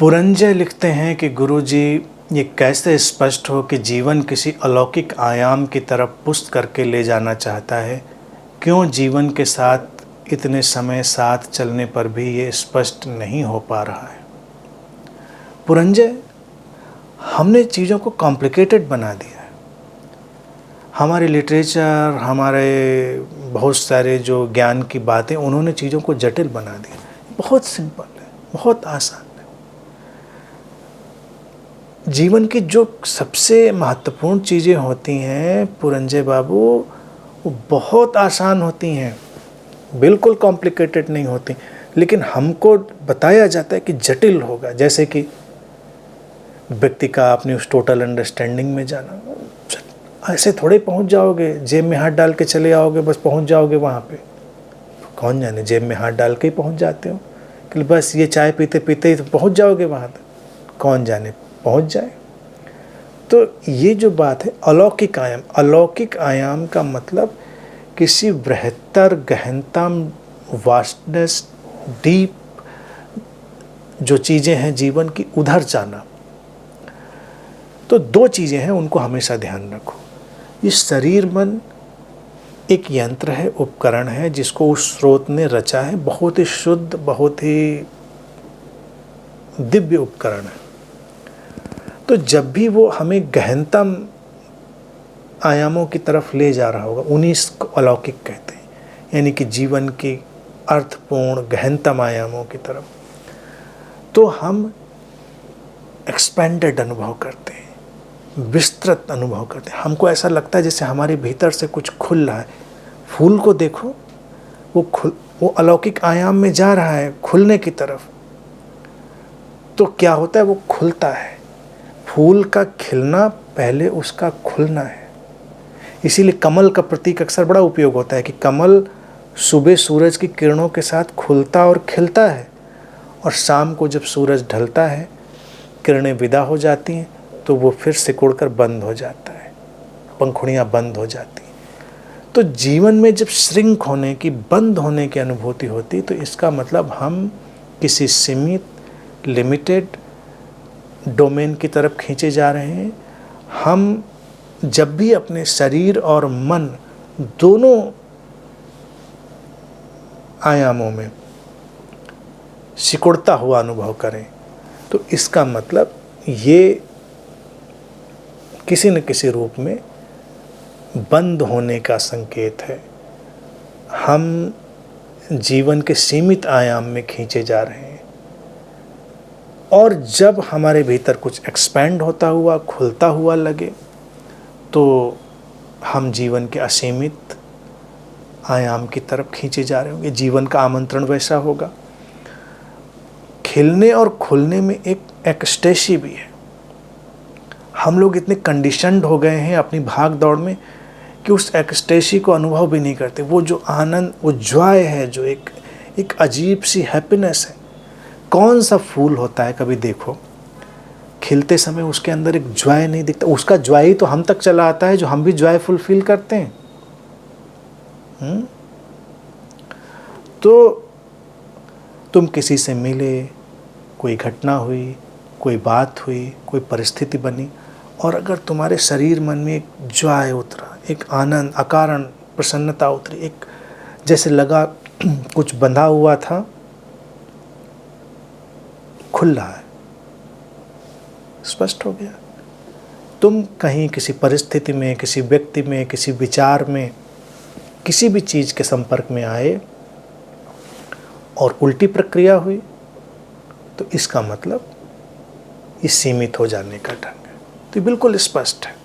पुरंजय लिखते हैं कि गुरुजी, ये कैसे स्पष्ट हो कि जीवन किसी अलौकिक आयाम की तरफ पुष्ट करके ले जाना चाहता है। क्यों जीवन के साथ इतने समय साथ चलने पर भी ये स्पष्ट नहीं हो पा रहा है। पुरंजय, हमने चीज़ों को कॉम्प्लिकेटेड बना दिया है। हमारे लिटरेचर, हमारे बहुत सारे जो ज्ञान की बातें, उन्होंने चीज़ों को जटिल बना दिया। बहुत सिंपल है, बहुत आसान है। जीवन की जो सबसे महत्वपूर्ण चीज़ें होती हैं पुरंजय बाबू, वो बहुत आसान होती हैं, बिल्कुल कॉम्प्लिकेटेड नहीं होती। लेकिन हमको बताया जाता है कि जटिल होगा। जैसे कि व्यक्ति का अपनी उस टोटल अंडरस्टैंडिंग में जाना, ऐसे थोड़े पहुंच जाओगे, जेब में हाथ डाल के चले आओगे, बस पहुंच जाओगे वहाँ पे। कौन जाने, जेब में हाथ डाल के ही पहुंच जाते हो कि बस ये चाय पीते पीते ही तो पहुंच जाओगे वहाँ तक। कौन जाने पहुंच जाए। तो ये जो बात है अलौकिक आयाम, अलौकिक आयाम का मतलब किसी बृहत्तर गहनता, वास्टनेस, डीप जो चीज़ें हैं जीवन की, उधर जाना। तो दो चीज़ें हैं, उनको हमेशा ध्यान रखो। ये शरीर मन एक यंत्र है, उपकरण है, जिसको उस स्रोत ने रचा है। बहुत ही शुद्ध, बहुत ही दिव्य उपकरण है। तो जब भी वो हमें गहनतम आयामों की तरफ ले जा रहा होगा, उन्हीं को अलौकिक कहते हैं, यानी कि जीवन की अर्थपूर्ण गहनतम आयामों की तरफ। तो हम एक्सपेंडेड अनुभव करते हैं, विस्तृत अनुभव करते हैं। हमको ऐसा लगता है जैसे हमारे भीतर से कुछ खुल रहा है। फूल को देखो, वो अलौकिक आयाम में जा रहा है, खुलने की तरफ। तो क्या होता है, वो खुलता है। फूल का खिलना पहले उसका खुलना है। इसीलिए कमल का प्रतीक अक्सर बड़ा उपयोग होता है कि कमल सुबह सूरज की किरणों के साथ खुलता और खिलता है, और शाम को जब सूरज ढलता है, किरणें विदा हो जाती हैं, तो वो फिर सिकुड़कर बंद हो जाता है, पंखुड़ियाँ बंद हो जाती हैं। तो जीवन में जब श्रिंक होने की, बंद होने की अनुभूति होती, तो इसका मतलब हम किसी सीमित, लिमिटेड डोमेन की तरफ खींचे जा रहे हैं। हम जब भी अपने शरीर और मन दोनों आयामों में सिकुड़ता हुआ अनुभव करें, तो इसका मतलब ये किसी न किसी रूप में बंद होने का संकेत है। हम जीवन के सीमित आयाम में खींचे जा रहे हैं। और जब हमारे भीतर कुछ एक्सपैंड होता हुआ, खुलता हुआ लगे, तो हम जीवन के असीमित आयाम की तरफ खींचे जा रहे होंगे। जीवन का आमंत्रण वैसा होगा। खिलने और खुलने में एक एक्सटेसी भी है। हम लोग इतने कंडीशनड हो गए हैं अपनी भाग दौड़ में कि उस एक्सटेसी को अनुभव भी नहीं करते। वो जो आनंद, वो जॉय है, जो एक अजीब सी हैप्पीनेस है। कौन सा फूल होता है, कभी देखो, खिलते समय उसके अंदर एक जॉय नहीं दिखता। उसका जॉय ही तो हम तक चला आता है, जो हम भी जॉयफुल फील करते हैं। तो तुम किसी से मिले, कोई घटना हुई, कोई बात हुई, कोई परिस्थिति बनी, और अगर तुम्हारे शरीर मन में एक जॉय उतरा, एक आनंद, अकारण प्रसन्नता उतरी, एक जैसे लगा कुछ बंधा हुआ था, खुल रहा है, स्पष्ट हो गया। तुम कहीं किसी परिस्थिति में, किसी व्यक्ति में, किसी विचार में, किसी भी चीज़ के संपर्क में आए और उल्टी प्रक्रिया हुई, तो इसका मतलब ये सीमित हो जाने का ढंग है। तो बिल्कुल स्पष्ट है।